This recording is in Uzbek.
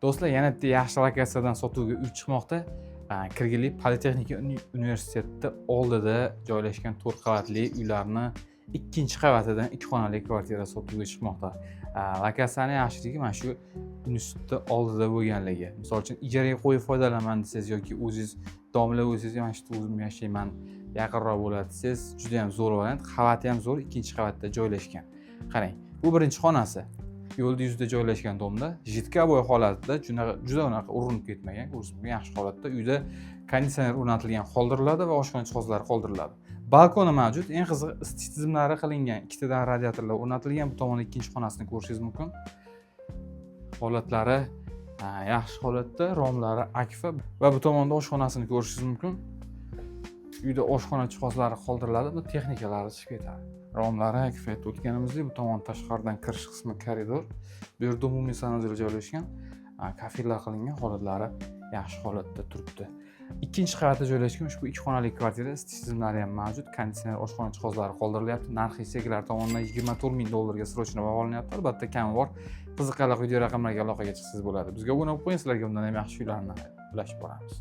Do'stlar, yana bitta yaxshi lokatsiyadan sotuvga uy chiqmoqda. Kirgili Politexnika universitetida oldida joylashgan 4 qavatli uylarni 2-qavatidan 2 xonali kvartira sotuvga chiqmoqda. Lokatsiyaning yaxshiligi mana shu institutda oldida bo'lganligi. Misol uchun ijaraga qo'yib foydalanaman desangiz yoki o'zingiz domla bo'lsangiz, mana shu o'zim yashayman, yaqinroq bo'ladi desangiz, juda ham zo'r variant. Qavati ham zo'r, 2-qavatda joylashgan. Qarang, bu birinchi xonasi. Yo'lda yuzida joylashgan domda, jidkovoy holatda, juda unaqa urinib ketmagan, yaxshi holatda uyda konditsioner o'rnatilgan qoldiriladi va oshxona jihozlari qoldiriladi. Balkoni mavjud, eng qizig'i isitish tizimlari qilingan, ikkitadan radiatorlar o'rnatilgan. Bu tomonda ikkinchi xonasini ko'rishingiz mumkin. Holatlari yaxshi holatda, romlari akfa va bu tomonda oshxonasini ko'rishingiz mumkin. Uyda oshxona jihozlari qoldiriladi, bu texnikalari chiqib ketadi. Romlari akfaytda o'tganimizdek, bu tomon tashqaridan kirish qismi koridor. Bu yerda umumiy sanuzel joylashgan, kafirlar qilingan, holatlari yaxshi holatda turibdi. 2-qavatda joylashgan ushbu 2 xonali kvartira isitish tizimlari ham mavjud, konditsioner, oshxona jihozlari qoldirilyapti. Narxi segilar tomonidan $24,000 srochna baholanyapti. Albatta, kami bor. Qiziqarli video raqamlarga aloqaga chiqsangiz bo'ladi. Bizga obuna bo'lib qo'ying, sizlarga bundan ham yaxshi uylarni ulashib boramiz.